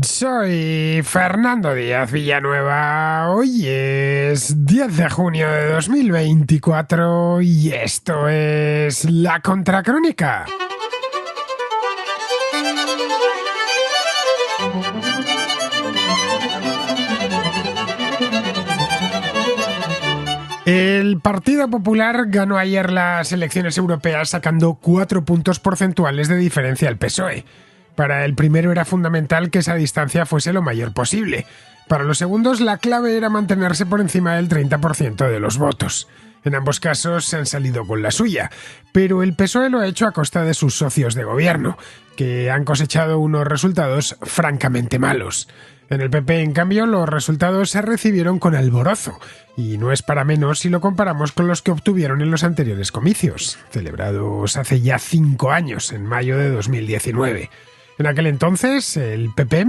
Soy Fernando Díaz Villanueva. Hoy es 10 de junio de 2024 y esto es La Contracrónica. El Partido Popular ganó ayer las elecciones europeas sacando 4 puntos porcentuales de diferencia al PSOE. Para el primero era fundamental que esa distancia fuese lo mayor posible. Para los segundos la clave era mantenerse por encima del 30% de los votos. En ambos casos se han salido con la suya, pero el PSOE lo ha hecho a costa de sus socios de gobierno, que han cosechado unos resultados francamente malos. En el PP, en cambio, los resultados se recibieron con alborozo, y no es para menos si lo comparamos con los que obtuvieron en los anteriores comicios, celebrados hace ya 5 años, en mayo de 2019. En aquel entonces, el PP,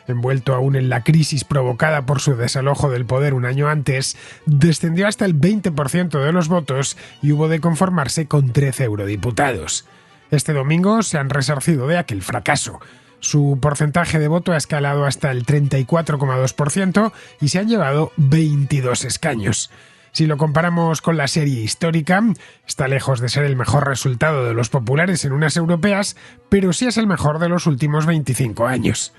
envuelto aún en la crisis provocada por su desalojo del poder un año antes, descendió hasta el 20% de los votos y hubo de conformarse con 13 eurodiputados. Este domingo se han resarcido de aquel fracaso. Su porcentaje de voto ha escalado hasta el 34,2% y se han llevado 22 escaños. Si lo comparamos con la serie histórica, está lejos de ser el mejor resultado de los populares en unas europeas, pero sí es el mejor de los últimos 25 años.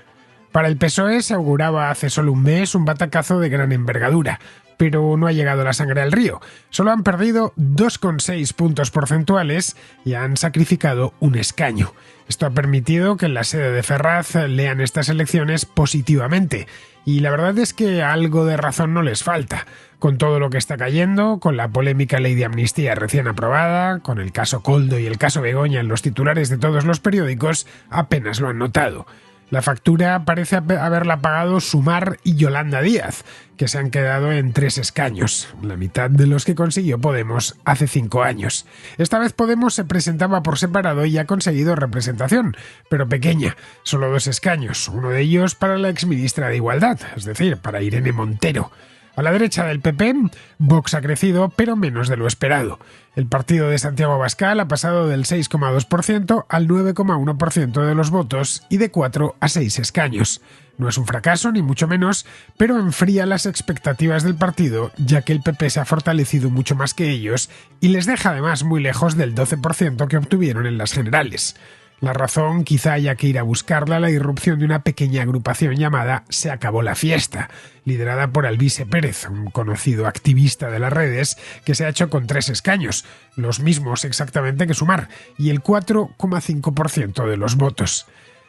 Para el PSOE se auguraba hace solo un mes un batacazo de gran envergadura, pero no ha llegado la sangre al río. Solo han perdido 2,6 puntos porcentuales y han sacrificado un escaño. Esto ha permitido que en la sede de Ferraz lean estas elecciones positivamente, y la verdad es que algo de razón no les falta. Con todo lo que está cayendo, con la polémica ley de amnistía recién aprobada, con el caso Koldo y el caso Begoña en los titulares de todos los periódicos, apenas lo han notado. La factura parece haberla pagado Sumar y Yolanda Díaz, que se han quedado en 3 escaños, la mitad de los que consiguió Podemos hace 5 años. Esta vez Podemos se presentaba por separado y ha conseguido representación, pero pequeña, solo 2 escaños, uno de ellos para la exministra de Igualdad, es decir, para Irene Montero. A la derecha del PP, Vox ha crecido, pero menos de lo esperado. El partido de Santiago Abascal ha pasado del 6,2% al 9,1% de los votos y de 4 a 6 escaños. No es un fracaso, ni mucho menos, pero enfría las expectativas del partido, ya que el PP se ha fortalecido mucho más que ellos y les deja además muy lejos del 12% que obtuvieron en las generales. La razón quizá haya que ir a buscarla la irrupción de una pequeña agrupación llamada Se Acabó la Fiesta, liderada por Alvise Pérez, un conocido activista de las redes que se ha hecho con 3 escaños, los mismos exactamente que Sumar, y el 4,5% de los votos.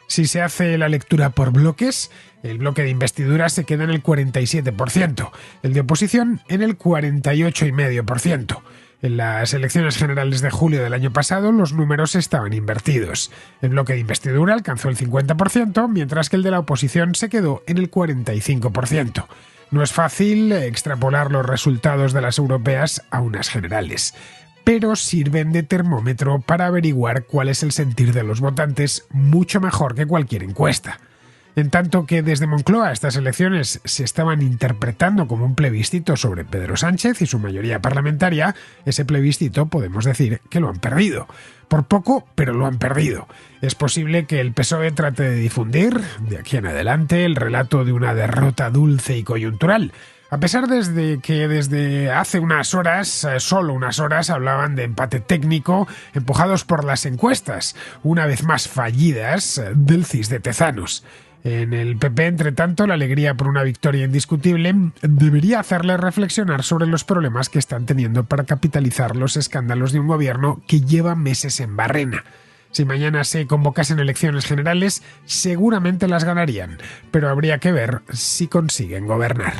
Si se hace la lectura por bloques, el bloque de investidura se queda en el 47%, el de oposición en el 48,5%. En las elecciones generales de julio del año pasado los números estaban invertidos. El bloque de investidura alcanzó el 50%, mientras que el de la oposición se quedó en el 45%. No es fácil extrapolar los resultados de las europeas a unas generales, pero sirven de termómetro para averiguar cuál es el sentir de los votantes mucho mejor que cualquier encuesta. En tanto que desde Moncloa estas elecciones se estaban interpretando como un plebiscito sobre Pedro Sánchez y su mayoría parlamentaria, ese plebiscito podemos decir que lo han perdido. Por poco, pero lo han perdido. Es posible que el PSOE trate de difundir, de aquí en adelante, el relato de una derrota dulce y coyuntural, a pesar de que desde hace unas horas, solo unas horas, hablaban de empate técnico empujados por las encuestas, una vez más fallidas, del CIS de Tezanos. En el PP, entre tanto, la alegría por una victoria indiscutible debería hacerle reflexionar sobre los problemas que están teniendo para capitalizar los escándalos de un gobierno que lleva meses en barrena. Si mañana se convocasen elecciones generales, seguramente las ganarían, pero habría que ver si consiguen gobernar.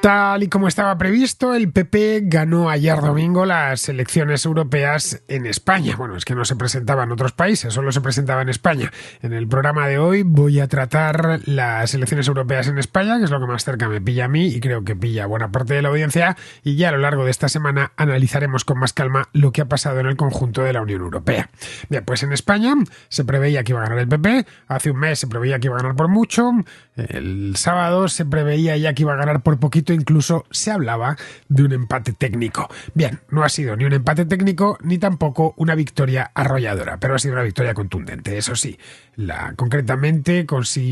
Tal y como estaba previsto, el PP ganó ayer domingo las elecciones europeas en España. Bueno, es que no se presentaba en otros países, solo se presentaba en España. En el programa de hoy voy a tratar las elecciones europeas en España, que es lo que más cerca me pilla a mí y creo que pilla a buena parte de la audiencia, y ya a lo largo de esta semana analizaremos con más calma lo que ha pasado en el conjunto de la Unión Europea. Bien, pues en España se preveía que iba a ganar el PP, hace un mes se preveía que iba a ganar por mucho, el sábado se preveía ya que iba a ganar por poquito incluso se hablaba de un empate técnico. Bien, no ha sido ni un empate técnico ni tampoco una victoria arrolladora, pero ha sido una victoria contundente, eso sí. Concretamente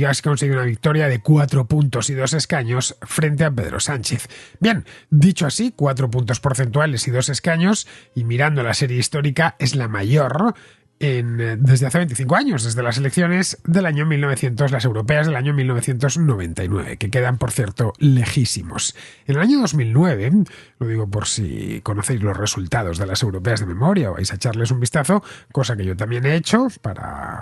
has conseguido una victoria de 4 puntos y 2 escaños frente a Pedro Sánchez. Bien, dicho así, 4 puntos porcentuales y 2 escaños, y mirando la serie histórica, es la mayor desde hace 25 años, desde las elecciones del año 1900, las europeas del año 1999, que quedan, por cierto, lejísimos. En el año 2009, lo digo por si conocéis los resultados de las europeas de memoria o vais a echarles un vistazo, cosa que yo también he hecho,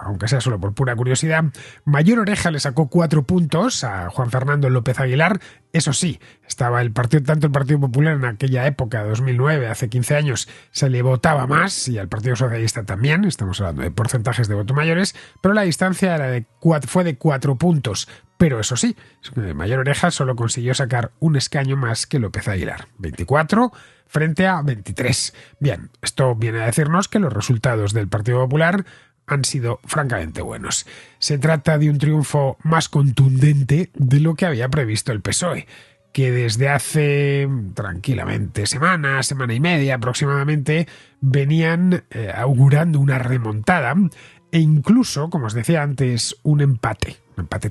aunque sea solo por pura curiosidad, Mayor Oreja le sacó 4 puntos a Juan Fernando López Aguilar. Eso sí, estaba tanto el Partido Popular en aquella época, 2009, hace 15 años, se le votaba más, y al Partido Socialista también, estamos hablando de porcentajes de voto mayores, pero la distancia fue de 4 puntos. Pero eso sí, Mayor Oreja solo consiguió sacar un escaño más que López Aguilar, 24 frente a 23. Bien, esto viene a decirnos que los resultados del Partido Popular han sido francamente buenos. Se trata de un triunfo más contundente de lo que había previsto el PSOE, que desde hace tranquilamente semana y media aproximadamente venían augurando una remontada e incluso, como os decía antes, un empate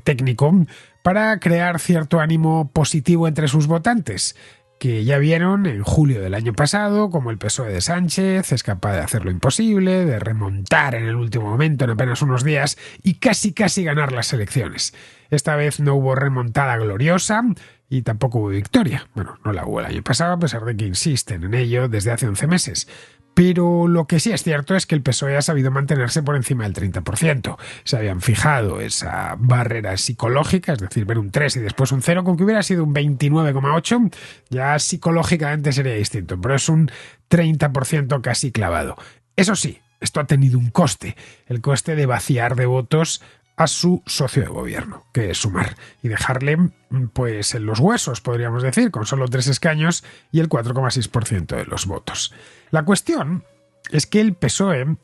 técnico para crear cierto ánimo positivo entre sus votantes, que ya vieron en julio del año pasado como el PSOE de Sánchez es capaz de hacer lo imposible, de remontar en el último momento en apenas unos días y casi ganar las elecciones. Esta vez no hubo remontada gloriosa y tampoco hubo victoria. Bueno, no la hubo el año pasado, a pesar de que insisten en ello desde hace 11 meses. Pero lo que sí es cierto es que el PSOE ha sabido mantenerse por encima del 30%. Se habían fijado esa barrera psicológica, es decir, ver un 3 y después un 0, con que hubiera sido un 29,8, ya psicológicamente sería distinto, pero es un 30% casi clavado. Eso sí, esto ha tenido un coste, el coste de vaciar de votos a su socio de gobierno, que es Sumar, y dejarle pues en los huesos, podríamos decir, con solo 3 escaños y el 4,6% de los votos. La cuestión es que el PSOE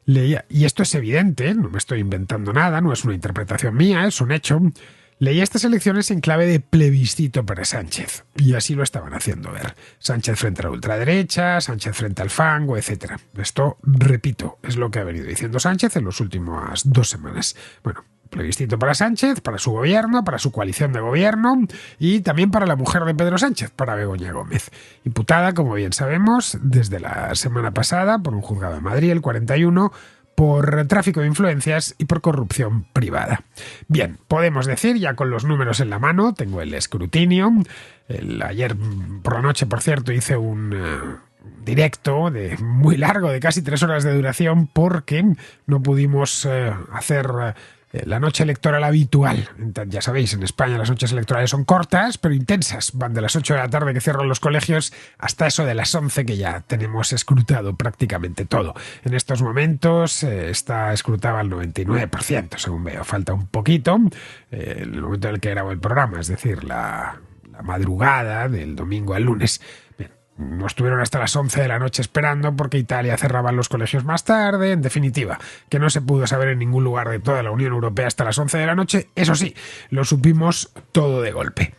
leía, y esto es evidente, no me estoy inventando nada, no es una interpretación mía, es un hecho, leía estas elecciones en clave de plebiscito para Sánchez, y así lo estaban haciendo ver. Sánchez frente a la ultraderecha, Sánchez frente al fango, etc. Esto, repito, es lo que ha venido diciendo Sánchez en las últimas 2 semanas. Bueno, plebiscito para Sánchez, para su gobierno, para su coalición de gobierno y también para la mujer de Pedro Sánchez, para Begoña Gómez, imputada, como bien sabemos, desde la semana pasada por un juzgado de Madrid, el 41, por tráfico de influencias y por corrupción privada. Bien, podemos decir, ya con los números en la mano, tengo el escrutinio. Ayer por la noche, por cierto, hice un directo muy largo, de casi 3 horas de duración, porque no pudimos hacer la noche electoral habitual. Ya sabéis, en España las noches electorales son cortas, pero intensas. Van de las 8 de la tarde que cierran los colegios hasta eso de las 11 que ya tenemos escrutado prácticamente todo. En estos momentos está escrutado al 99%, según veo. Falta un poquito el momento en el que grabo el programa, es decir, la madrugada del domingo al lunes. No estuvieron hasta las 11 de la noche esperando porque Italia cerraba los colegios más tarde. En definitiva, que no se pudo saber en ningún lugar de toda la Unión Europea hasta las 11 de la noche. Eso sí, lo supimos todo de golpe.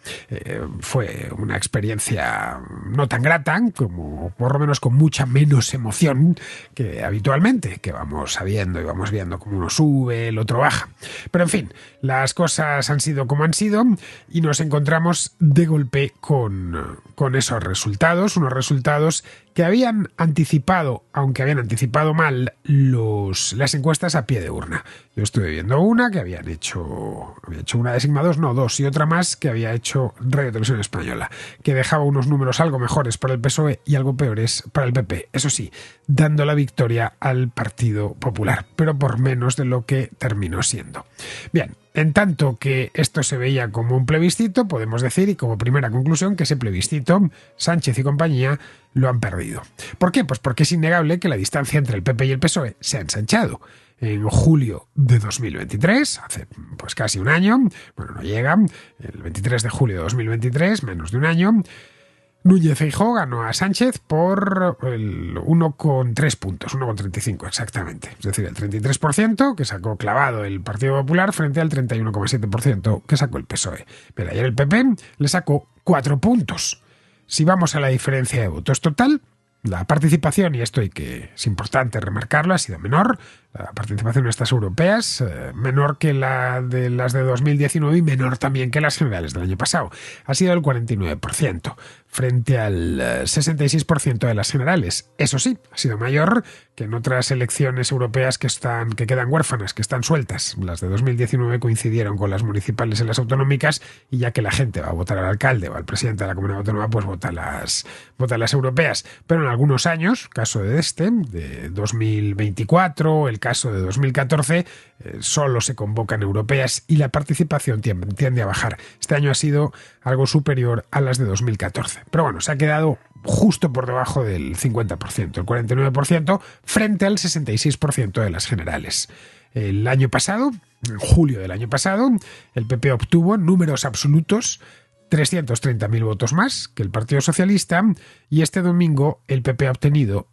Fue una experiencia no tan grata, como por lo menos con mucha menos emoción que habitualmente, que vamos sabiendo y vamos viendo cómo uno sube, el otro baja. Pero en fin, las cosas han sido como han sido y nos encontramos de golpe con esos resultados, unos resultados que habían anticipado, aunque habían anticipado mal, las encuestas a pie de urna. Yo estuve viendo una que había hecho una de Sigma 2, no, 2, y otra más que había hecho Radio Televisión Española, que dejaba unos números algo mejores para el PSOE y algo peores para el PP. Eso sí, dando la victoria al Partido Popular, pero por menos de lo que terminó siendo. Bien, en tanto que esto se veía como un plebiscito, podemos decir, y como primera conclusión, que ese plebiscito, Sánchez y compañía lo han perdido. ¿Por qué? Pues porque es innegable que la distancia entre el PP y el PSOE se ha ensanchado. En julio de 2023, hace pues casi un año, bueno, no llega, el 23 de julio de 2023, menos de un año, Núñez Feijóo ganó a Sánchez por el 1,3 puntos, 1,35 exactamente. Es decir, el 33% que sacó clavado el Partido Popular frente al 31,7% que sacó el PSOE. Pero ayer el PP le sacó 4 puntos. Si vamos a la diferencia de votos total, la participación, y esto es importante remarcarlo, ha sido menor. La participación en estas europeas, menor que la de las de 2019 y menor también que las generales del año pasado. Ha sido el 49%, frente al 66% de las generales. Eso sí, ha sido mayor que en otras elecciones europeas que quedan huérfanas, que están sueltas. Las de 2019 coincidieron con las municipales y las autonómicas, y ya que la gente va a votar al alcalde o al presidente de la comunidad autónoma, pues vota las europeas. Pero en algunos años, caso de 2024, el caso de 2014, solo se convocan europeas y la participación tiende a bajar. Este año ha sido algo superior a las de 2014. Pero bueno, se ha quedado justo por debajo del 50%, el 49%, frente al 66% de las generales. El año pasado, en julio del año pasado, el PP obtuvo números absolutos 330.000 votos más que el Partido Socialista, y este domingo el PP ha obtenido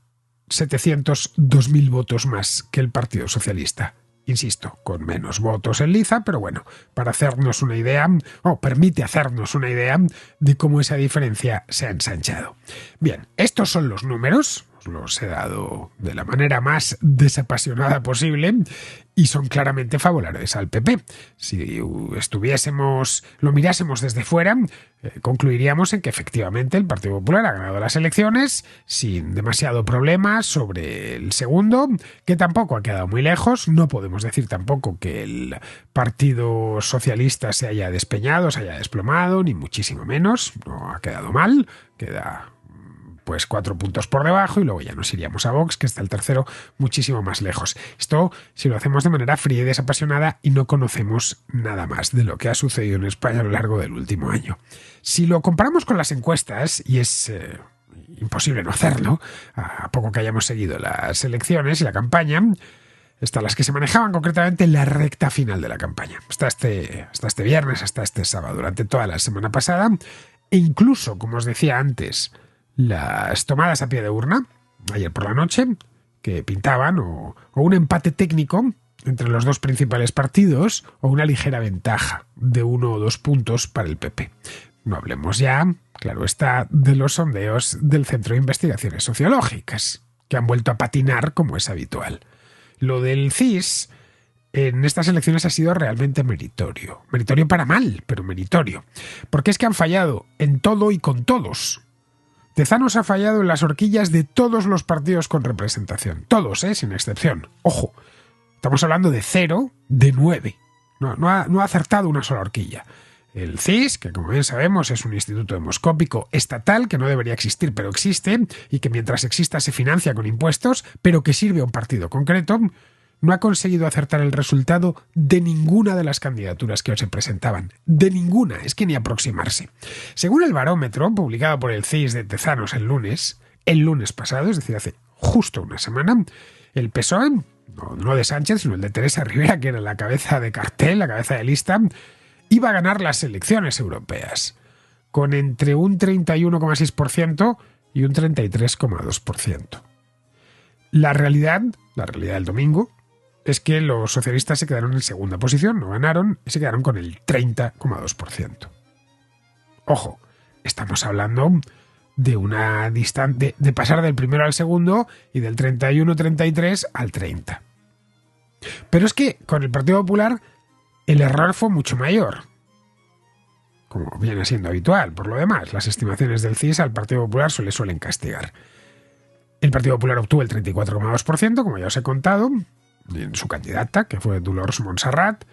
702.000 votos más que el Partido Socialista. Insisto, con menos votos en liza, pero bueno, para hacernos una idea, permite hacernos una idea de cómo esa diferencia se ha ensanchado. Bien, estos son los números, os los he dado de la manera más desapasionada posible y son claramente favorables al PP. Si lo mirásemos desde fuera, concluiríamos en que efectivamente el Partido Popular ha ganado las elecciones sin demasiado problema sobre el segundo, que tampoco ha quedado muy lejos. No podemos decir tampoco que el Partido Socialista se haya despeñado, se haya desplomado, ni muchísimo menos. No ha quedado mal, queda pues 4 puntos por debajo, y luego ya nos iríamos a Vox, que está el tercero muchísimo más lejos. Esto si lo hacemos de manera fría y desapasionada y no conocemos nada más de lo que ha sucedido en España a lo largo del último año. Si lo comparamos con las encuestas, y es imposible no hacerlo, a poco que hayamos seguido las elecciones y la campaña, hasta las que se manejaban concretamente en la recta final de la campaña, hasta este viernes, hasta este sábado, durante toda la semana pasada, e incluso, como os decía antes, las tomadas a pie de urna, ayer por la noche, que pintaban o un empate técnico entre los dos principales partidos o una ligera ventaja de 1 o 2 puntos para el PP. No hablemos ya, claro está, de los sondeos del Centro de Investigaciones Sociológicas, que han vuelto a patinar como es habitual. Lo del CIS en estas elecciones ha sido realmente meritorio. Meritorio para mal, pero meritorio. Porque es que han fallado en todo y con todos. Tezanos ha fallado en las horquillas de todos los partidos con representación. Todos, sin excepción. Ojo, estamos hablando de 0 de 9. No ha acertado una sola horquilla. El CIS, que como bien sabemos es un instituto demoscópico estatal que no debería existir, pero existe, y que mientras exista se financia con impuestos, pero que sirve a un partido concreto, no ha conseguido acertar el resultado de ninguna de las candidaturas que se presentaban. De ninguna, es que ni aproximarse. Según el barómetro publicado por el CIS de Tezanos el lunes pasado, es decir, hace justo una semana, el PSOE, no de Sánchez, sino el de Teresa Rivera, que era la cabeza de cartel, la cabeza de lista, iba a ganar las elecciones europeas, con entre un 31,6% y un 33,2%. La realidad del domingo es que los socialistas se quedaron en segunda posición, no ganaron, y se quedaron con el 30,2%. Ojo, estamos hablando de una distancia de pasar del primero al segundo y del 31-33 al 30. Pero es que con el Partido Popular el error fue mucho mayor, como viene siendo habitual. Por lo demás, las estimaciones del CIS al Partido Popular suelen castigar. El Partido Popular obtuvo el 34,2%, como ya os he contado, en su candidata, que fue Dolors Montserrat.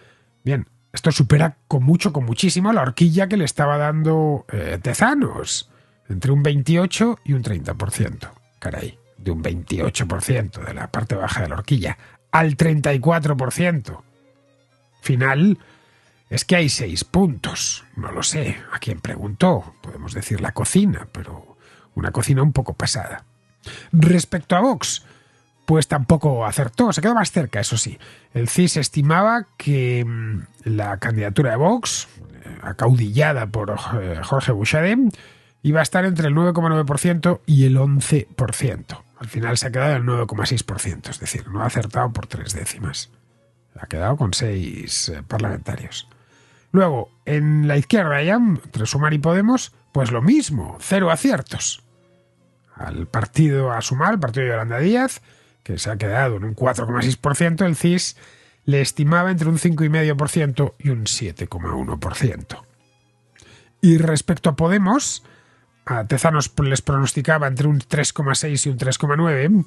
Bien, esto supera con muchísimo la horquilla que le estaba dando Tezanos, entre un 28 y un 30%. Caray, de un 28% de la parte baja de la horquilla al 34%. Final, es que hay 6 puntos. No lo sé a quién preguntó. Podemos decir la cocina, pero una cocina un poco pasada. Respecto a Vox, pues tampoco acertó, se quedó más cerca, eso sí. El CIS estimaba que la candidatura de Vox, acaudillada por Jorge Buxadé, iba a estar entre el 9,9% y el 11%. Al final se ha quedado en el 9,6%, es decir, no ha acertado por 3 décimas. Ha quedado con 6 parlamentarios. Luego, en la izquierda ya, entre Sumar y Podemos, pues lo mismo, 0 aciertos. Al partido a Sumar, el partido de Yolanda Díaz, que se ha quedado en un 4,6%, el CIS le estimaba entre un 5,5% y un 7,1%. Y respecto a Podemos, a Tezanos les pronosticaba entre un 3,6 y un 3,9,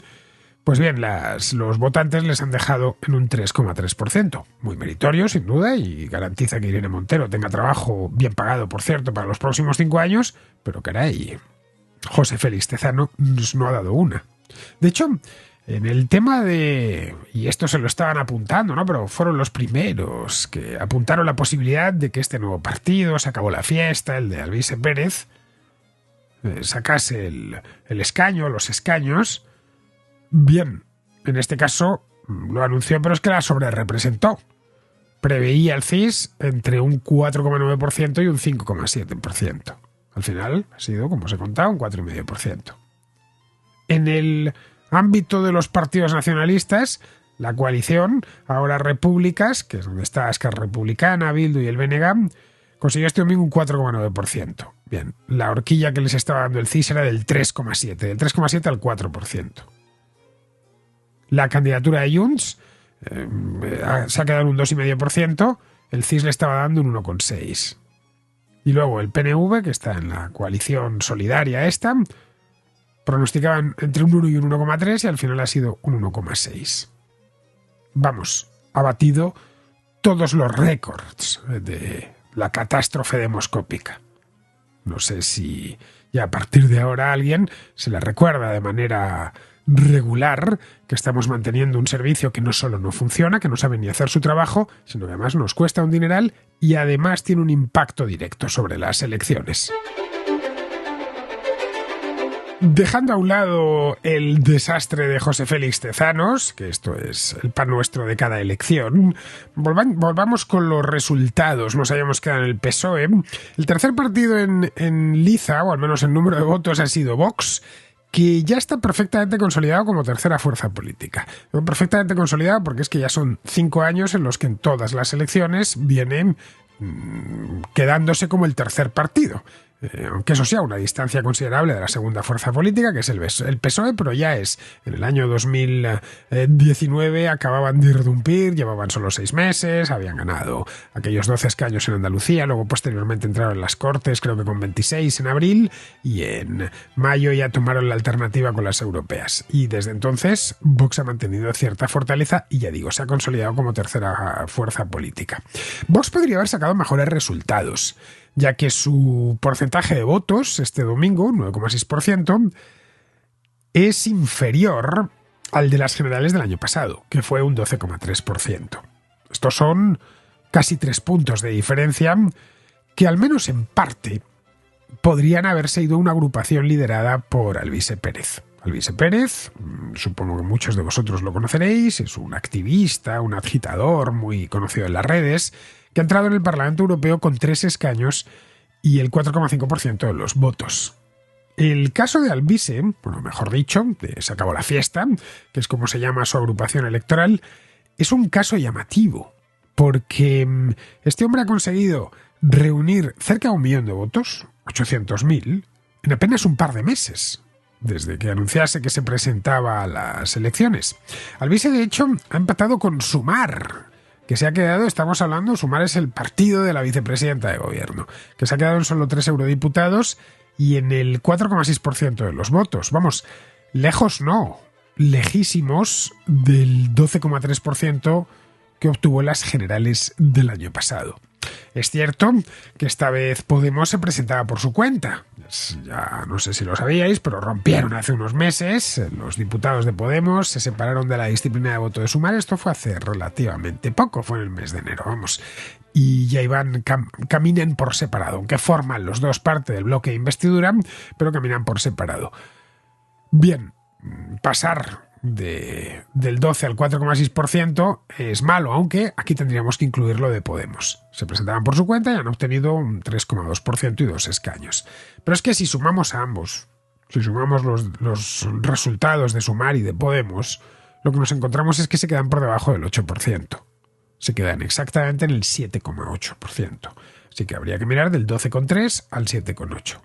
pues bien, los votantes les han dejado en un 3,3%. Muy meritorio, sin duda, y garantiza que Irene Montero tenga trabajo bien pagado, por cierto, para los próximos 5 años, pero caray, José Félix Tezanos no ha dado una. De hecho, en el tema de... y esto se lo estaban apuntando, ¿no? Pero fueron los primeros que apuntaron la posibilidad de que este nuevo partido, se acabó la fiesta, el de Alvise Pérez, sacase el escaño, los escaños. Bien, en este caso lo anunció, pero es que la sobrerepresentó. Preveía el CIS entre un 4,9% y un 5,7%. Al final ha sido, como os he contado, un 4,5%. En el ámbito de los partidos nacionalistas, la coalición, ahora Repúblicas, que es donde está Esquerra Republicana, Bildu y el BNG, consiguió este domingo un 4,9%. Bien, la horquilla que les estaba dando el CIS era del 3,7%, del 3,7 al 4%. La candidatura de Junts se ha quedado en un 2,5%, el CIS le estaba dando un 1,6%. Y luego el PNV, que está en la coalición solidaria esta, pronosticaban entre un 1 y un 1,3 y al final ha sido un 1,6. Vamos, ha batido todos los récords de la catástrofe demoscópica. No sé si ya a partir de ahora a alguien se le recuerda de manera regular que estamos manteniendo un servicio que no solo no funciona, que no sabe ni hacer su trabajo, sino que además nos cuesta un dineral y además tiene un impacto directo sobre las elecciones. Dejando a un lado el desastre de José Félix Tezanos, que esto es el pan nuestro de cada elección, volvamos con los resultados. Nos habíamos quedado en el PSOE. El tercer partido en liza, o al menos en número de votos, ha sido Vox, que ya está perfectamente consolidado como tercera fuerza política. Perfectamente consolidado porque es que ya son 5 años en los que en todas las elecciones vienen quedándose como el tercer partido. Aunque eso sea una distancia considerable de la segunda fuerza política, que es el PSOE, pero ya es. En el año 2019 acababan de irrumpir, llevaban solo 6 meses, habían ganado aquellos 12 escaños en Andalucía, luego posteriormente entraron en las Cortes, creo que con 26 en abril, y en mayo ya tomaron la alternativa con las europeas. Y desde entonces Vox ha mantenido cierta fortaleza y ya digo, se ha consolidado como tercera fuerza política. Vox podría haber sacado mejores resultados, ya que su porcentaje de votos este domingo, 9,6%, es inferior al de las generales del año pasado, que fue un 12,3%. Estos son casi 3 puntos de diferencia que, al menos en parte, podrían haberse ido a una agrupación liderada por Alvise Pérez. Alvise Pérez, supongo que muchos de vosotros lo conoceréis, es un activista, un agitador muy conocido en las redes, que ha entrado en el Parlamento Europeo con 3 escaños y el 4,5% de los votos. El caso de Alvise, bueno, mejor dicho, de Se acabó la fiesta, que es como se llama su agrupación electoral, es un caso llamativo, porque este hombre ha conseguido reunir cerca de 1 millón de votos, 800.000, en apenas un par de meses, desde que anunciase que se presentaba a las elecciones. Alvise, de hecho, ha empatado con Sumar, que se ha quedado, estamos hablando, Sumar es el partido de la vicepresidenta de gobierno, que se ha quedado en solo 3 eurodiputados y en el 4,6% de los votos. Vamos, lejos no, lejísimos del 12,3% que obtuvo en las generales del año pasado. Es cierto que esta vez Podemos se presentaba por su cuenta. Ya no sé si lo sabíais, pero rompieron hace unos meses. Los diputados de Podemos se separaron de la disciplina de voto de Sumar. Esto fue hace relativamente poco, fue en el mes de enero, vamos. Y ya iban, caminan por separado, aunque forman los dos parte del bloque de investidura, pero caminan por separado. Bien, pasar del 12 al 4,6% es malo, aunque aquí tendríamos que incluir lo de Podemos. Se presentaban por su cuenta y han obtenido un 3,2% y 2 escaños. Pero es que si sumamos a ambos, si sumamos los resultados de Sumar y de Podemos, lo que nos encontramos es que se quedan por debajo del 8%. Se quedan exactamente en el 7,8%. Así que habría que mirar del 12,3 al 7,8.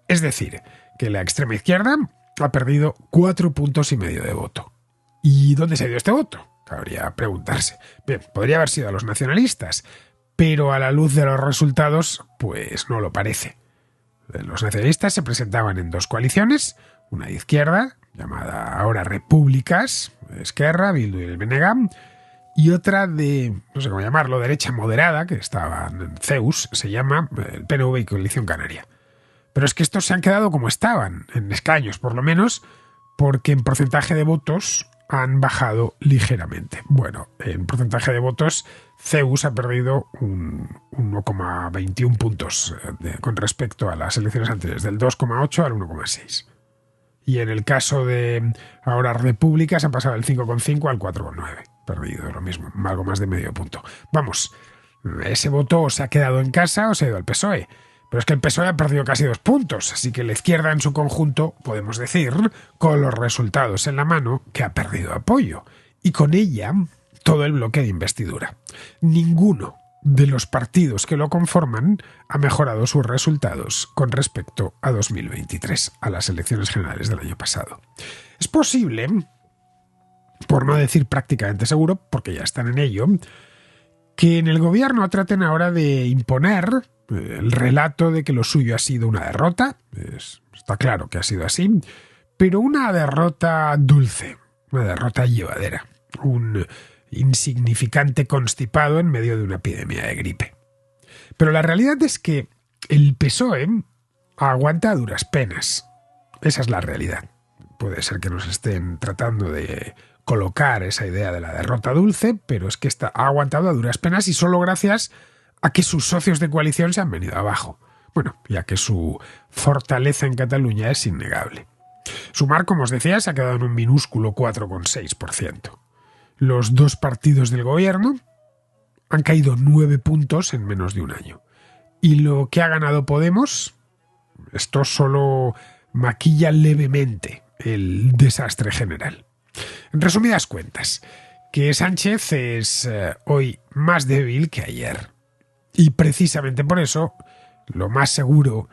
Es decir, que la extrema izquierda ha perdido 4,5 puntos de voto. ¿Y dónde se ha ido este voto? Cabría preguntarse. Bien, podría haber sido a los nacionalistas, pero a la luz de los resultados, pues no lo parece. Los nacionalistas se presentaban en dos coaliciones, una de izquierda, llamada ahora Repúblicas, Esquerra, Bildu y el BNG, y otra de, no sé cómo llamarlo, derecha moderada, que estaba en Ceus, se llama el PNV y Coalición Canaria. Pero es que estos se han quedado como estaban, en escaños por lo menos, porque en porcentaje de votos han bajado ligeramente. Bueno, en porcentaje de votos, Ceus ha perdido un 1,21 puntos con respecto a las elecciones anteriores, del 2,8 al 1,6. Y en el caso de ahora República se han pasado del 5,5 al 4,9. Perdido lo mismo, algo más de medio punto. Vamos, ese voto o se ha quedado en casa o se ha ido al PSOE. Pero es que el PSOE ha perdido casi 2 puntos, así que la izquierda en su conjunto, podemos decir, con los resultados en la mano, que ha perdido apoyo. Y con ella, todo el bloque de investidura. Ninguno de los partidos que lo conforman ha mejorado sus resultados con respecto a 2023, a las elecciones generales del año pasado. Es posible, por no decir prácticamente seguro, porque ya están en ello, que en el gobierno traten ahora de imponer el relato de que lo suyo ha sido una derrota. Está claro que ha sido así, pero una derrota dulce, una derrota llevadera, un insignificante constipado en medio de una epidemia de gripe. Pero la realidad es que el PSOE aguanta a duras penas. Esa es la realidad. Puede ser que nos estén tratando de colocar esa idea de la derrota dulce, pero es que ha aguantado a duras penas y solo gracias a que sus socios de coalición se han venido abajo. Bueno, ya que su fortaleza en Cataluña es innegable. Sumar, como os decía, se ha quedado en un minúsculo 4,6%. Los dos partidos del gobierno han caído 9 puntos en menos de un año. Y lo que ha ganado Podemos, esto solo maquilla levemente el desastre general. En resumidas cuentas, que Sánchez es hoy más débil que ayer. Y precisamente por eso, lo más seguro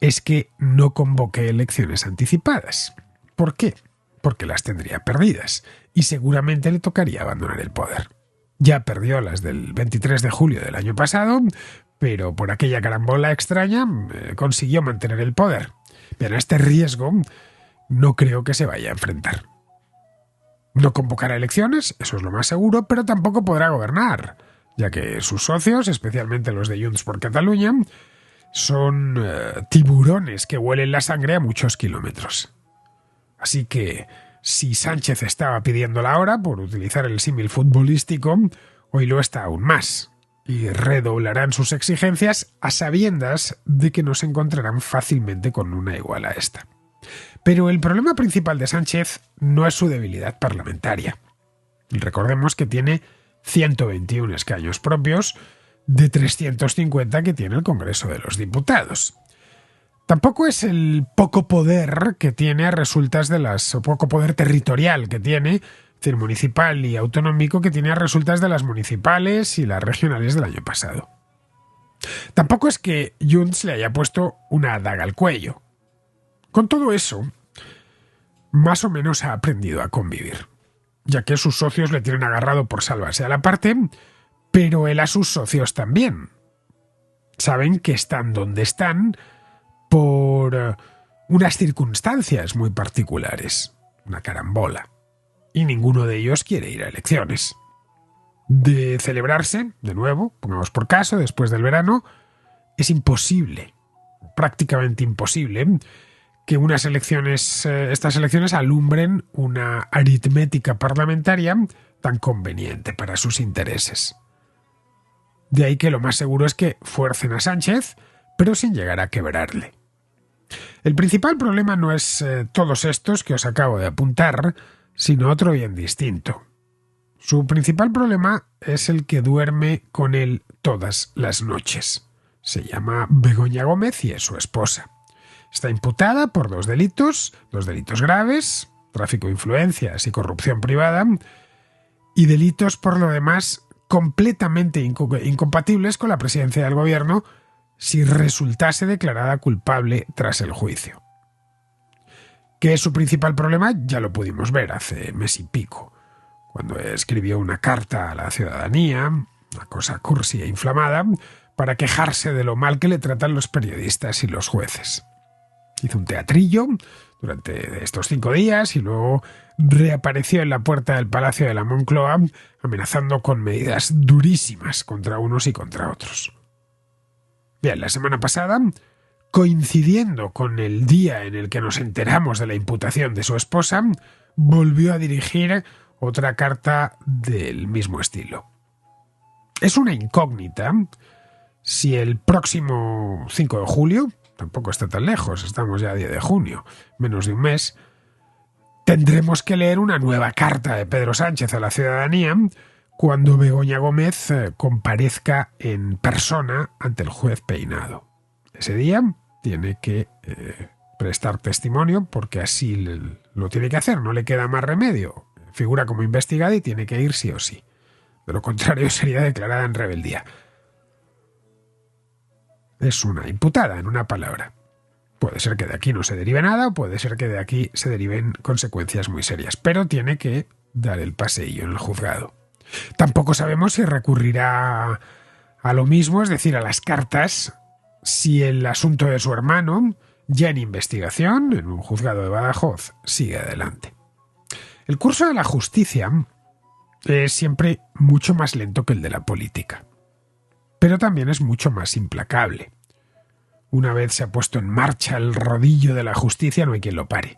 es que no convoque elecciones anticipadas. ¿Por qué? Porque las tendría perdidas y seguramente le tocaría abandonar el poder. Ya perdió las del 23 de julio del año pasado, pero por aquella carambola extraña consiguió mantener el poder. Bien, a este riesgo no creo que se vaya a enfrentar. No convocará elecciones, eso es lo más seguro, pero tampoco podrá gobernar, ya que sus socios, especialmente los de Junts por Catalunya, son tiburones que huelen la sangre a muchos kilómetros. Así que, si Sánchez estaba pidiendo la hora, por utilizar el símil futbolístico, hoy lo está aún más, y redoblarán sus exigencias a sabiendas de que no se encontrarán fácilmente con una igual a esta. Pero el problema principal de Sánchez no es su debilidad parlamentaria. Recordemos que tiene 121 escaños propios de 350 que tiene el Congreso de los Diputados. Tampoco es el poco poder que tiene a resultas de o poco poder territorial que tiene, es decir, municipal y autonómico, que tiene a resultas de las municipales y las regionales del año pasado. Tampoco es que Junts le haya puesto una daga al cuello. Con todo eso, más o menos ha aprendido a convivir, ya que sus socios le tienen agarrado por salvarse a la parte, pero él a sus socios también. Saben que están donde están por unas circunstancias muy particulares, una carambola, y ninguno de ellos quiere ir a elecciones. De celebrarse, de nuevo, pongamos por caso, después del verano, es imposible, prácticamente imposible, que estas elecciones alumbren una aritmética parlamentaria tan conveniente para sus intereses. De ahí que lo más seguro es que fuercen a Sánchez, pero sin llegar a quebrarle. El principal problema no es todos estos que os acabo de apuntar, sino otro bien distinto. Su principal problema es el que duerme con él todas las noches. Se llama Begoña Gómez y es su esposa. Está imputada por dos delitos graves, tráfico de influencias y corrupción privada, y delitos por lo demás completamente incompatibles con la presidencia del gobierno si resultase declarada culpable tras el juicio. ¿Qué es su principal problema? Ya lo pudimos ver hace mes y pico, cuando escribió una carta a la ciudadanía, una cosa cursi e inflamada, para quejarse de lo mal que le tratan los periodistas y los jueces. Hizo un teatrillo durante estos 5 días y luego reapareció en la puerta del Palacio de la Moncloa amenazando con medidas durísimas contra unos y contra otros. Bien, la semana pasada, coincidiendo con el día en el que nos enteramos de la imputación de su esposa, volvió a dirigir otra carta del mismo estilo. Es una incógnita si el próximo 5 de julio, tampoco está tan lejos, estamos ya a 10 de junio, menos de un mes, tendremos que leer una nueva carta de Pedro Sánchez a la ciudadanía cuando Begoña Gómez comparezca en persona ante el juez Peinado. Ese día tiene que prestar testimonio porque así lo tiene que hacer, no le queda más remedio. Figura como investigada y tiene que ir sí o sí. De lo contrario sería declarada en rebeldía. Es una imputada, en una palabra. Puede ser que de aquí no se derive nada o puede ser que de aquí se deriven consecuencias muy serias, pero tiene que dar el paseillo en el juzgado. Tampoco sabemos si recurrirá a lo mismo, es decir, a las cartas, si el asunto de su hermano, ya en investigación, en un juzgado de Badajoz, sigue adelante. El curso de la justicia es siempre mucho más lento que el de la política, pero también es mucho más implacable. Una vez se ha puesto en marcha el rodillo de la justicia, no hay quien lo pare.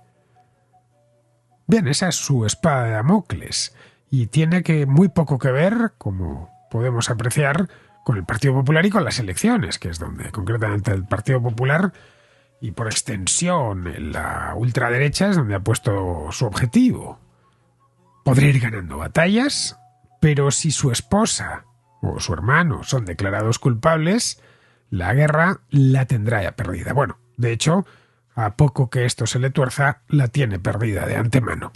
Bien, esa es su espada de Damocles, y tiene muy poco que ver, como podemos apreciar, con el Partido Popular y con las elecciones, que es donde concretamente el Partido Popular y por extensión la ultraderecha es donde ha puesto su objetivo. Podrá ir ganando batallas, pero si su esposa o su hermano son declarados culpables, la guerra la tendrá ya perdida. Bueno, de hecho, a poco que esto se le tuerza, la tiene perdida de antemano.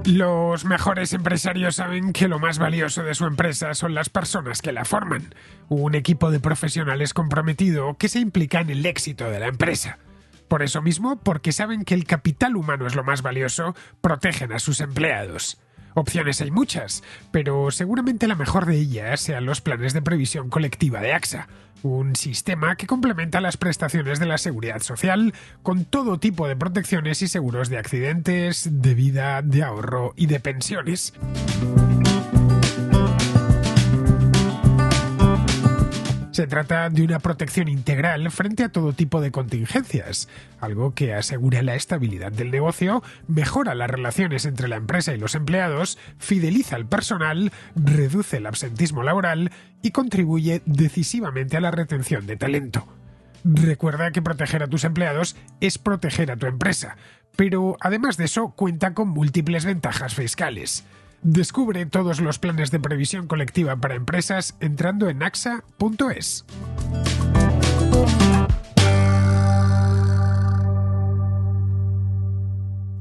Los mejores empresarios saben que lo más valioso de su empresa son las personas que la forman. Un equipo de profesionales comprometido que se implica en el éxito de la empresa. Por eso mismo, porque saben que el capital humano es lo más valioso, protegen a sus empleados. Opciones hay muchas, pero seguramente la mejor de ellas sean los planes de previsión colectiva de AXA, un sistema que complementa las prestaciones de la seguridad social con todo tipo de protecciones y seguros de accidentes, de vida, de ahorro y de pensiones. Se trata de una protección integral frente a todo tipo de contingencias, algo que asegura la estabilidad del negocio, mejora las relaciones entre la empresa y los empleados, fideliza al personal, reduce el absentismo laboral y contribuye decisivamente a la retención de talento. Recuerda que proteger a tus empleados es proteger a tu empresa, pero además de eso cuenta con múltiples ventajas fiscales. Descubre todos los planes de previsión colectiva para empresas entrando en axa.es.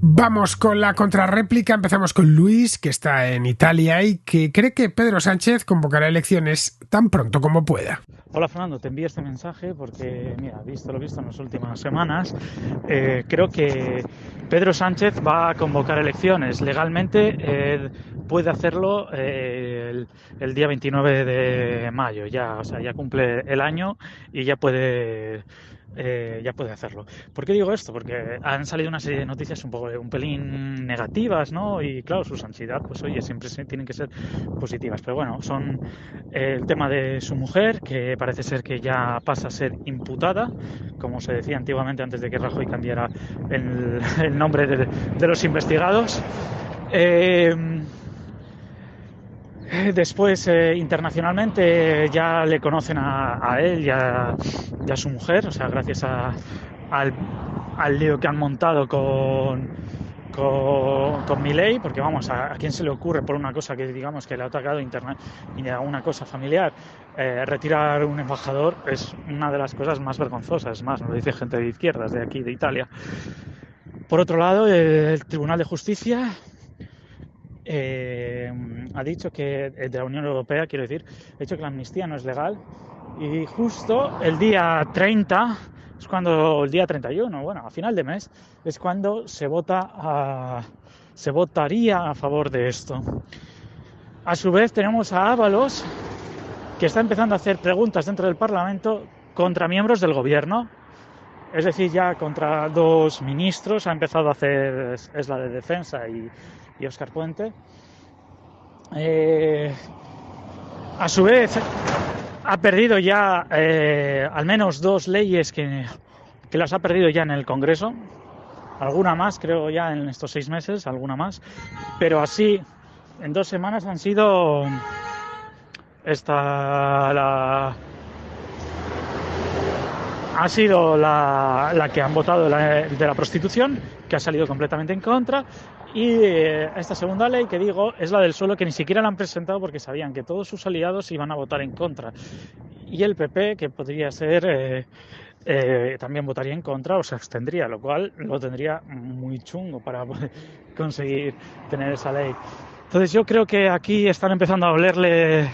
Vamos con la contrarréplica. Empezamos con Luis, que está en Italia y que cree que Pedro Sánchez convocará elecciones tan pronto como pueda. Hola Fernando, te envío este mensaje porque, mira, visto lo visto en las últimas semanas, creo que Pedro Sánchez va a convocar elecciones. Legalmente puede hacerlo el día 29 de mayo, ya cumple el año y ya puede hacerlo. ¿Por qué digo esto? Porque han salido una serie de noticias un pelín negativas, ¿no? Y claro, su ansiedad, pues oye, siempre tienen que ser positivas. Pero bueno, son el tema de su mujer, que parece ser que ya pasa a ser imputada, como se decía antiguamente antes de que Rajoy cambiara el nombre de los investigados. Después, internacionalmente ya le conocen a él y a su mujer, o sea, gracias al, al lío que han montado con Milei, porque vamos, ¿a quién se le ocurre por una cosa que digamos que le ha atacado internet y a una cosa familiar? Retirar un embajador es una de las cosas más vergonzosas, más, nos lo dice gente de izquierdas de aquí, de Italia. Por otro lado, el Tribunal de Justicia ha dicho que, de la Unión Europea, quiero decir, ha dicho que la amnistía no es legal, y justo el día 30 es cuando, el día 31, bueno, a final de mes, es cuando se votaría a favor de esto. A su vez tenemos a Ábalos, que está empezando a hacer preguntas dentro del Parlamento contra miembros del gobierno, es decir, ya contra 2 ministros ha empezado a hacer, es la de Defensa y Óscar Puente. A su vez ha perdido ya al menos 2 leyes que las ha perdido ya en el Congreso, alguna más creo ya en estos 6 meses, alguna más, pero así en 2 semanas han sido ha sido la que han votado de la prostitución, que ha salido completamente en contra, y esta segunda ley que digo es la del suelo, que ni siquiera la han presentado porque sabían que todos sus aliados iban a votar en contra, y el PP, que podría ser también votaría en contra o se abstendría, lo cual lo tendría muy chungo para poder conseguir tener esa ley. Entonces yo creo que aquí están empezando a olerle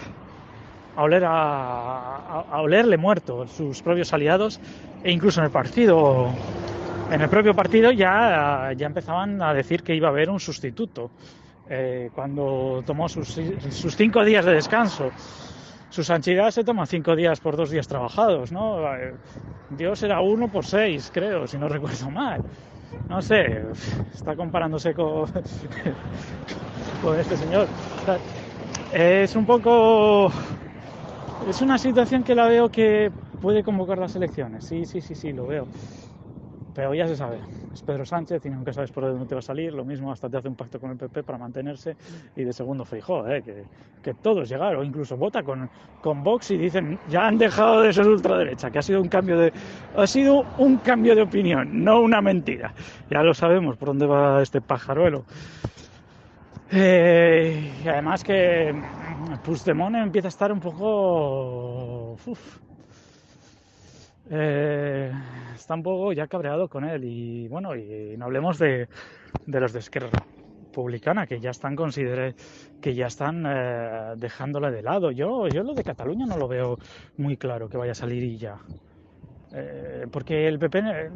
muerto sus propios aliados, e incluso en el propio partido ya empezaban a decir que iba a haber un sustituto cuando tomó sus 5 días de descanso. Su santidad se toma 5 días por 2 días trabajados, ¿no? Dios era 1 por 6, creo, si no recuerdo mal. No sé, está comparándose con este señor. Es un poco... Es una situación que la veo que puede convocar las elecciones. Sí, lo veo. Pero ya se sabe, es Pedro Sánchez y nunca sabes por dónde te va a salir. Lo mismo hasta te hace un pacto con el PP para mantenerse, y de segundo Feijóo, que todos llegaron, o incluso vota con Vox y dicen ya han dejado de ser ultraderecha, que ha sido un cambio de opinión, no una mentira. Ya lo sabemos por dónde va este pajaruelo. Y además que Puigdemont empieza a estar un poco... está un poco ya cabreado con él, y bueno, y no hablemos de los de Esquerra Republicana, que ya están dejándola de lado. Yo lo de Cataluña no lo veo muy claro que vaya a salir y ya. Porque el PP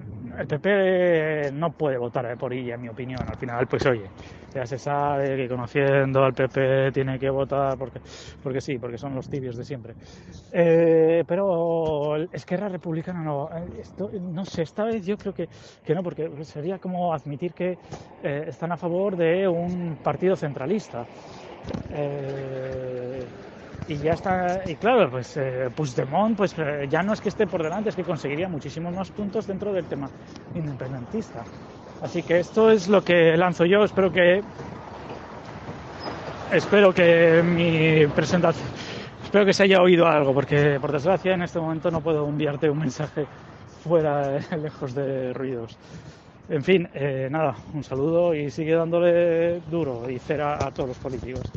no puede votar por ella, en mi opinión. Al final, pues oye, ya se sabe que conociendo al PP tiene que votar porque sí, porque son los tibios de siempre. Pero Esquerra Republicana no sé, esta vez yo creo que no, porque sería como admitir que están a favor de un partido centralista. Y ya está, y claro, pues Puigdemont ya no es que esté por delante, es que conseguiría muchísimos más puntos dentro del tema independentista. Así que esto es lo que lanzo yo. Espero que mi presentación, espero que se haya oído algo, porque por desgracia en este momento no puedo enviarte un mensaje fuera, lejos de ruidos. En fin, nada, un saludo y sigue dándole duro y cera a todos los políticos.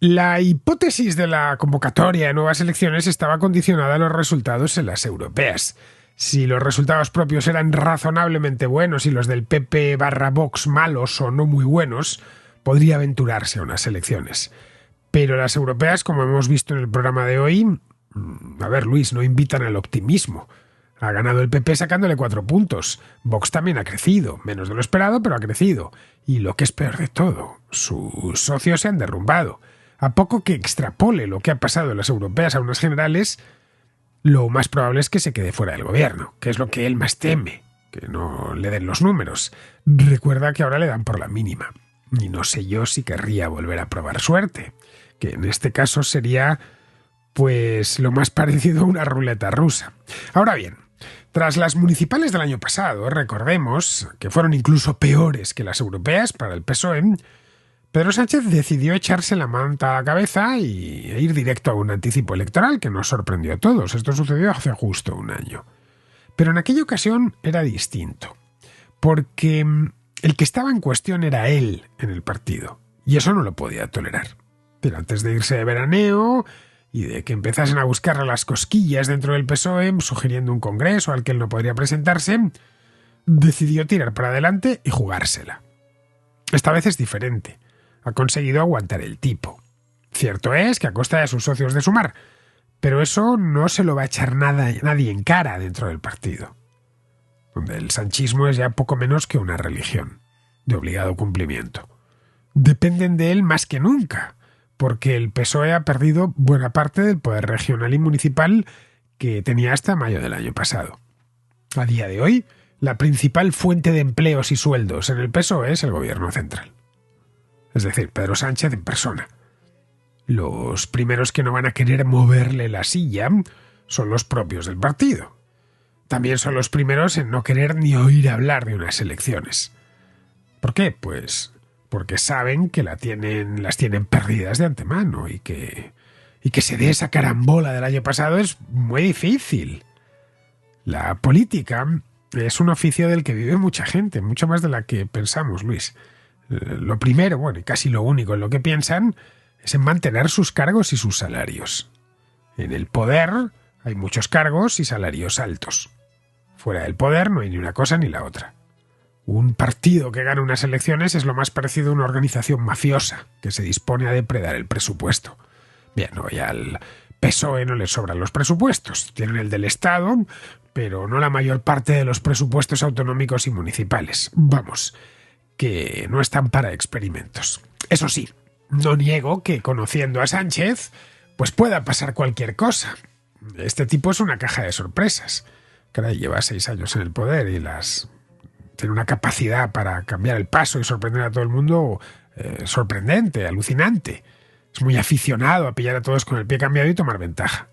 La hipótesis de la convocatoria de nuevas elecciones estaba condicionada a los resultados en las europeas. Si los resultados propios eran razonablemente buenos y los del PP/Vox malos o no muy buenos, podría aventurarse a unas elecciones. Pero las europeas, como hemos visto en el programa de hoy, a ver, Luis, no invitan al optimismo. Ha ganado el PP sacándole 4 puntos. Vox también ha crecido, menos de lo esperado, pero ha crecido. Y lo que es peor de todo, sus socios se han derrumbado. A poco que extrapole lo que ha pasado en las europeas a unas generales, lo más probable es que se quede fuera del gobierno, que es lo que él más teme, que no le den los números. Recuerda que ahora le dan por la mínima. Y no sé yo si querría volver a probar suerte, que en este caso sería, pues, lo más parecido a una ruleta rusa. Ahora bien, tras las municipales del año pasado, recordemos que fueron incluso peores que las europeas para el PSOE, Pedro Sánchez decidió echarse la manta a la cabeza e ir directo a un anticipo electoral que nos sorprendió a todos. Esto sucedió hace justo un año. Pero en aquella ocasión era distinto, porque el que estaba en cuestión era él en el partido, y eso no lo podía tolerar. Pero antes de irse de veraneo y de que empezasen a buscarle las cosquillas dentro del PSOE, sugiriendo un congreso al que él no podría presentarse, decidió tirar para adelante y jugársela. Esta vez es diferente. Ha conseguido aguantar el tipo. Cierto es que a costa de sus socios de Sumar, pero eso no se lo va a echar nadie en cara dentro del partido, donde el sanchismo es ya poco menos que una religión, de obligado cumplimiento. Dependen de él más que nunca, porque el PSOE ha perdido buena parte del poder regional y municipal que tenía hasta mayo del año pasado. A día de hoy, la principal fuente de empleos y sueldos en el PSOE es el gobierno central. Es decir, Pedro Sánchez en persona. Los primeros que no van a querer moverle la silla son los propios del partido. También son los primeros en no querer ni oír hablar de unas elecciones. ¿Por qué? Pues porque saben que las tienen perdidas de antemano y que se dé esa carambola del año pasado es muy difícil. La política es un oficio del que vive mucha gente, mucho más de la que pensamos, Luis. Lo primero, bueno, y casi lo único en lo que piensan es en mantener sus cargos y sus salarios. En el poder hay muchos cargos y salarios altos. Fuera del poder no hay ni una cosa ni la otra. Un partido que gana unas elecciones es lo más parecido a una organización mafiosa que se dispone a depredar el presupuesto. Bien, hoy al PSOE no les sobran los presupuestos. Tienen el del Estado, pero no la mayor parte de los presupuestos autonómicos y municipales. Vamos, que no están para experimentos. Eso sí, no niego que, conociendo a Sánchez, pues pueda pasar cualquier cosa. Este tipo es una caja de sorpresas. Caray, lleva 6 años en el poder y tiene una capacidad para cambiar el paso y sorprender a todo el mundo sorprendente, alucinante. Es muy aficionado a pillar a todos con el pie cambiado y tomar ventaja.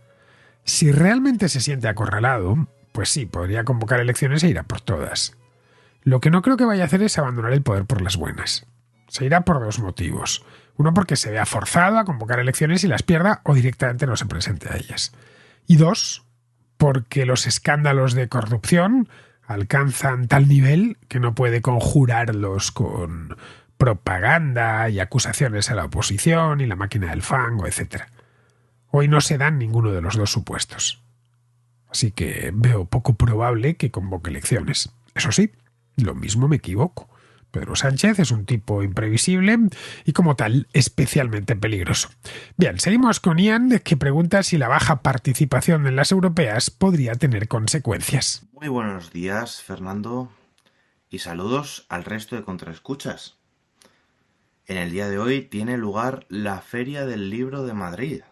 Si realmente se siente acorralado, pues sí, podría convocar elecciones e ir a por todas. Lo que no creo que vaya a hacer es abandonar el poder por las buenas. Se irá por 2 motivos. Uno, porque se vea forzado a convocar elecciones y las pierda o directamente no se presente a ellas. Y 2, porque los escándalos de corrupción alcanzan tal nivel que no puede conjurarlos con propaganda y acusaciones a la oposición y la máquina del fango, etc. Hoy no se dan ninguno de los 2 supuestos. Así que veo poco probable que convoque elecciones. Eso sí, lo mismo me equivoco. Pedro Sánchez es un tipo imprevisible y como tal especialmente peligroso. Bien, seguimos con Ian, que pregunta si la baja participación en las europeas podría tener consecuencias. Muy buenos días, Fernando, y saludos al resto de contraescuchas. En el día de hoy tiene lugar la Feria del Libro de Madrid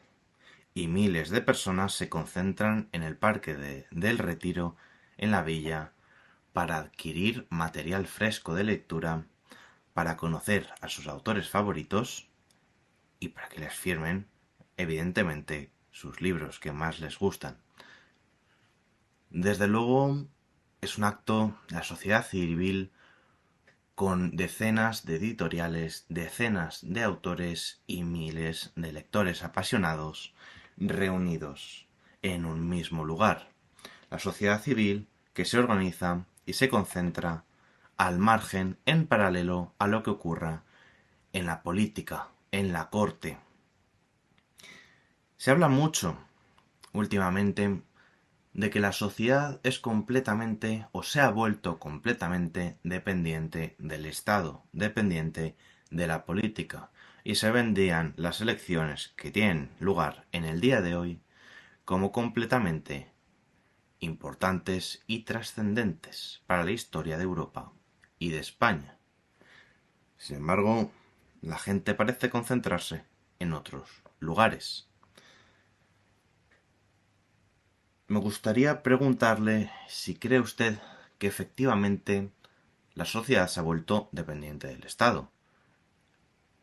y miles de personas se concentran en el Parque del Retiro, en la Villa, para adquirir material fresco de lectura, para conocer a sus autores favoritos y para que les firmen, evidentemente, sus libros que más les gustan. Desde luego, es un acto de la sociedad civil con decenas de editoriales, decenas de autores y miles de lectores apasionados reunidos en un mismo lugar. La sociedad civil que se organiza y se concentra al margen, en paralelo a lo que ocurra en la política, en la corte. Se habla mucho últimamente de que la sociedad es completamente, o se ha vuelto completamente, dependiente del Estado, dependiente de la política, y se vendían las elecciones que tienen lugar en el día de hoy como completamente importantes y trascendentes para la historia de Europa y de España. Sin embargo, la gente parece concentrarse en otros lugares. Me gustaría preguntarle si cree usted que efectivamente la sociedad se ha vuelto dependiente del Estado.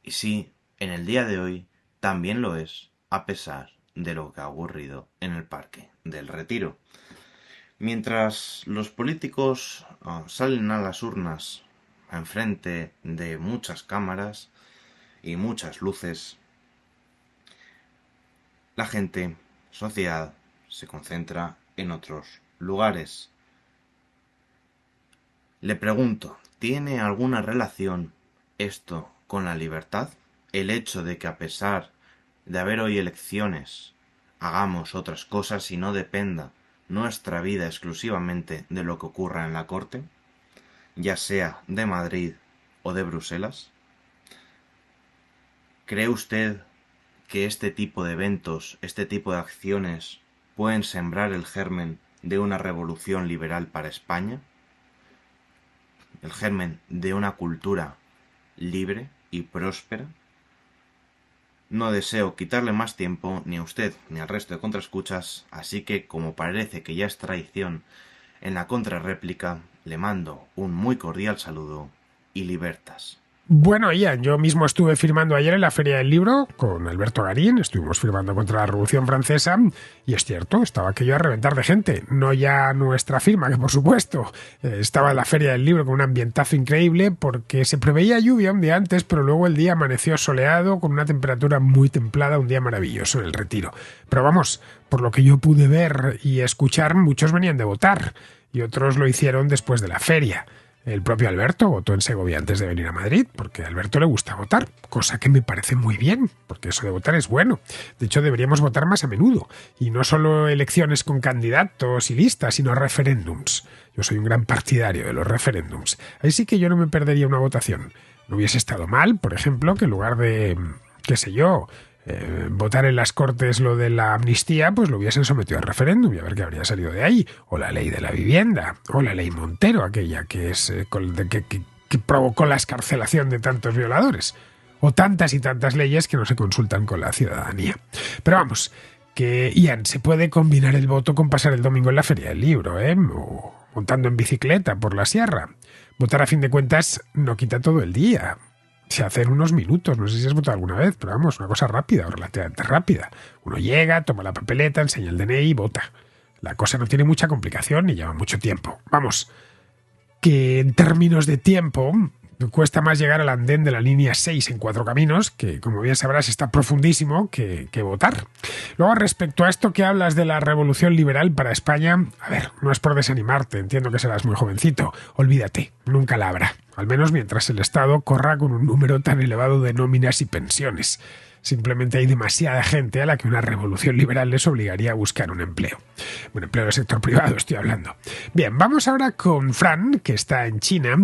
Y si, en el día de hoy, también lo es, a pesar de lo que ha ocurrido en el Parque del Retiro. Mientras los políticos salen a las urnas enfrente de muchas cámaras y muchas luces, la gente, sociedad, se concentra en otros lugares. Le pregunto, ¿tiene alguna relación esto con la libertad? El hecho de que a pesar de haber hoy elecciones, hagamos otras cosas y no dependa nuestra vida exclusivamente de lo que ocurra en la corte, ya sea de Madrid o de Bruselas. ¿Cree usted que este tipo de eventos, este tipo de acciones pueden sembrar el germen de una revolución liberal para España? El germen de una cultura libre y próspera. No deseo quitarle más tiempo ni a usted ni al resto de contraescuchas, así que como parece que ya es tradición en la contrarréplica, le mando un muy cordial saludo y libertas. Bueno, Ian, yo mismo estuve firmando ayer en la Feria del Libro con Alberto Garín, estuvimos firmando contra la Revolución Francesa y es cierto, estaba aquello a reventar de gente, no ya nuestra firma, que por supuesto estaba en la Feria del Libro con un ambientazo increíble porque se preveía lluvia un día antes, pero luego el día amaneció soleado con una temperatura muy templada, un día maravilloso en el Retiro. Pero vamos, por lo que yo pude ver y escuchar, muchos venían de votar y otros lo hicieron después de la feria. El propio Alberto votó en Segovia antes de venir a Madrid, porque a Alberto le gusta votar, cosa que me parece muy bien, porque eso de votar es bueno. De hecho, deberíamos votar más a menudo, y no solo elecciones con candidatos y listas, sino referéndums. Yo soy un gran partidario de los referéndums. Ahí sí que yo no me perdería una votación. No hubiese estado mal, por ejemplo, que en lugar de, qué sé yo, votar en las Cortes lo de la amnistía, pues lo hubiesen sometido a referéndum y a ver qué habría salido de ahí. O la ley de la vivienda, o la ley Montero, aquella que es que provocó la excarcelación de tantos violadores. O tantas y tantas leyes que no se consultan con la ciudadanía. Pero vamos, que Ian, se puede combinar el voto con pasar el domingo en la Feria del Libro, o montando en bicicleta por la sierra. Votar a fin de cuentas no quita todo el día. Se hace en unos minutos, no sé si has votado alguna vez, pero vamos, una cosa rápida o relativamente rápida. Uno llega, toma la papeleta, enseña el DNI y vota. La cosa no tiene mucha complicación ni lleva mucho tiempo. Vamos, que en términos de tiempo cuesta más llegar al andén de la línea 6 en Cuatro Caminos, que como bien sabrás está profundísimo, que votar. Luego, respecto a esto que hablas de la revolución liberal para España, a ver, no es por desanimarte, entiendo que serás muy jovencito, olvídate, nunca la habrá, al menos mientras el Estado corra con un número tan elevado de nóminas y pensiones. Simplemente hay demasiada gente a la que una revolución liberal les obligaría a buscar un empleo. Bueno, empleo del sector privado estoy hablando. Bien, vamos ahora con Fran, que está en China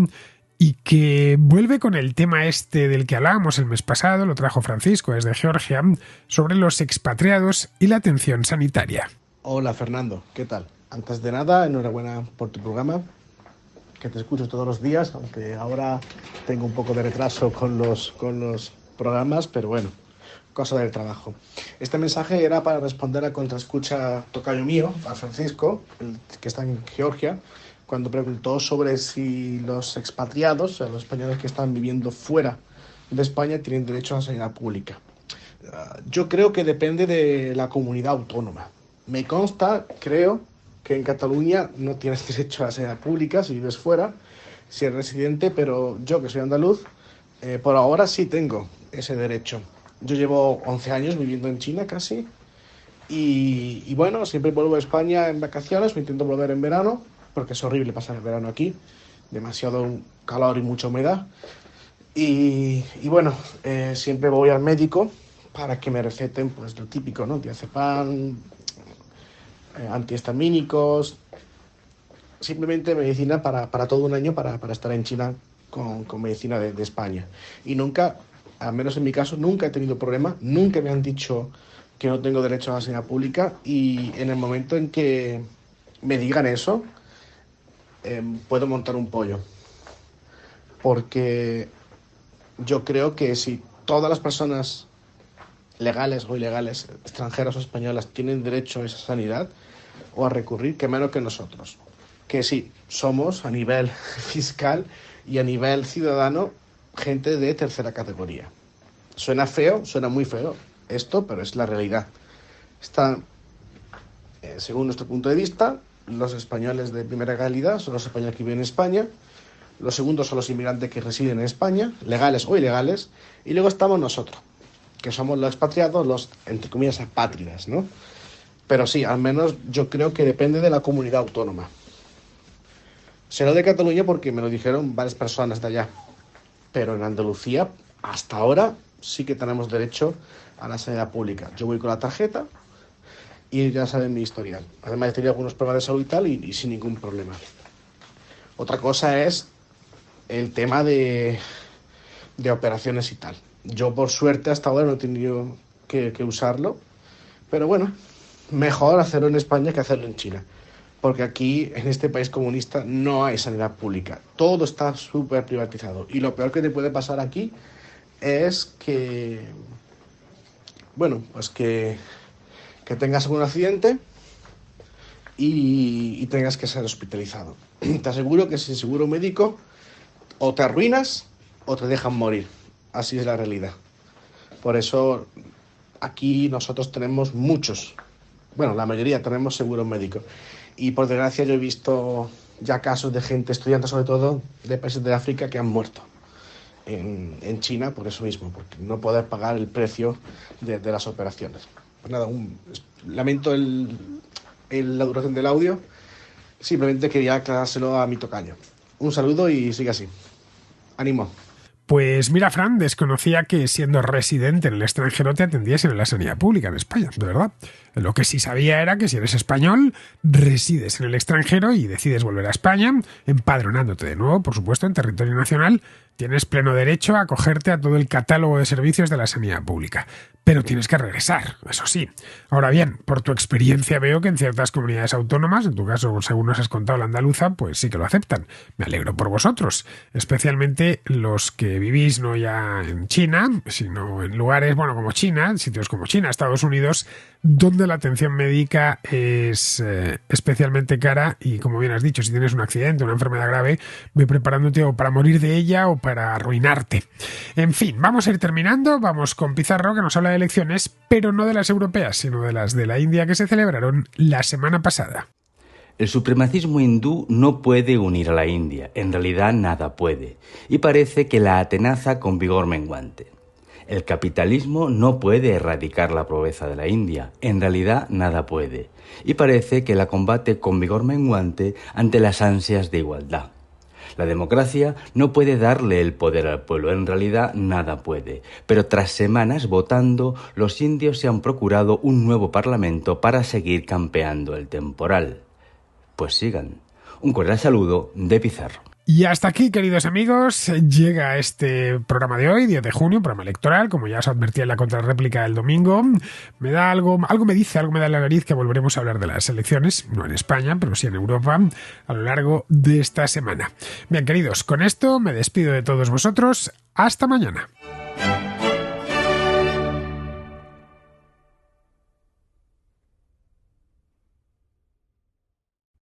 y que vuelve con el tema este del que hablábamos el mes pasado, lo trajo Francisco desde Georgia, sobre los expatriados y la atención sanitaria. Hola Fernando, ¿qué tal? Antes de nada, enhorabuena por tu programa, que te escucho todos los días, aunque ahora tengo un poco de retraso con los programas, pero bueno, cosa del trabajo. Este mensaje era para responder a contraescucha tocayo mío, a Francisco, que está en Georgia, cuando preguntó sobre si los expatriados, o sea, los españoles que están viviendo fuera de España, tienen derecho a sanidad pública. Yo creo que depende de la comunidad autónoma. Me consta, creo, que en Cataluña no tienes derecho a la sanidad pública si vives fuera, si eres residente, pero yo, que soy andaluz, por ahora sí tengo ese derecho. Yo llevo 11 años viviendo en China casi, y bueno, siempre vuelvo a España en vacaciones, me intento volver en verano, porque es horrible pasar el verano aquí, demasiado calor y mucha humedad. Y bueno, siempre voy al médico para que me receten pues lo típico, ¿no? Diazepam, antihistamínicos, simplemente medicina para todo un año para estar en China con medicina de España. Y nunca, al menos en mi caso, nunca he tenido problema, nunca me han dicho que no tengo derecho a la sanidad pública, y en el momento en que me digan eso, puedo montar un pollo, porque yo creo que si todas las personas legales o ilegales, extranjeras o españolas, tienen derecho a esa sanidad o a recurrir, que menos que nosotros, que sí, somos a nivel fiscal y a nivel ciudadano gente de tercera categoría. Suena feo, suena muy feo esto, pero es la realidad. Según nuestro punto de vista, los españoles de primera calidad son los españoles que viven en España. Los segundos son los inmigrantes que residen en España, legales o ilegales. Y luego estamos nosotros, que somos los expatriados, los, entre comillas, apátridas, ¿no? Pero sí, al menos yo creo que depende de la comunidad autónoma. Sé lo de Cataluña porque me lo dijeron varias personas de allá. Pero en Andalucía, hasta ahora, sí que tenemos derecho a la sanidad pública. Yo voy con la tarjeta y ya saben mi historial. Además, he tenido algunos problemas de salud y tal, y sin ningún problema. Otra cosa es el tema de operaciones y tal. Yo, por suerte, hasta ahora no he tenido que usarlo. Pero bueno, mejor hacerlo en España que hacerlo en China. Porque aquí, en este país comunista, no hay sanidad pública. Todo está súper privatizado. Y lo peor que te puede pasar aquí es que, bueno, pues que tengas algún accidente y tengas que ser hospitalizado. Te aseguro que sin seguro médico o te arruinas o te dejan morir. Así es la realidad. Por eso aquí nosotros tenemos muchos, bueno, la mayoría tenemos seguro médico. Y por desgracia yo he visto ya casos de gente, estudiantes sobre todo, de países de África que han muerto en China por eso mismo, porque no poder pagar el precio de las operaciones. Pues nada, lamento la duración del audio, simplemente quería aclarárselo a mi tocayo. Un saludo y sigue así. ¡Ánimo! Pues mira, Fran, desconocía que siendo residente en el extranjero te atendiesen en la sanidad pública en España, de verdad. Lo que sí sabía era que si eres español, resides en el extranjero y decides volver a España, empadronándote de nuevo, por supuesto, en territorio nacional, tienes pleno derecho a acogerte a todo el catálogo de servicios de la sanidad pública. Pero tienes que regresar, eso sí. Ahora bien, por tu experiencia veo que en ciertas comunidades autónomas, en tu caso, según nos has contado, la andaluza, pues sí que lo aceptan. Me alegro por vosotros, especialmente los que vivís no ya en China, sino en lugares, bueno, como China, sitios como China, Estados Unidos, donde la atención médica es especialmente cara y, como bien has dicho, si tienes un accidente, una enfermedad grave, ve preparándote o para morir de ella o para arruinarte. En fin, vamos a ir terminando, vamos con Pizarro, que nos habla de elecciones, pero no de las europeas, sino de las de la India que se celebraron la semana pasada. El supremacismo hindú no puede unir a la India, en realidad nada puede, y parece que la atenaza con vigor menguante. El capitalismo no puede erradicar la pobreza de la India, en realidad nada puede, y parece que la combate con vigor menguante ante las ansias de igualdad. La democracia no puede darle el poder al pueblo, en realidad nada puede, pero tras semanas votando, los indios se han procurado un nuevo parlamento para seguir campeando el temporal. Pues sigan. Un cordial saludo de Pizarro. Y hasta aquí, queridos amigos, llega este programa de hoy, 10 de junio, programa electoral, como ya os advertí en la contrarréplica del domingo. Me da algo me da en la nariz que volveremos a hablar de las elecciones, no en España, pero sí en Europa, a lo largo de esta semana. Bien, queridos, con esto me despido de todos vosotros. Hasta mañana.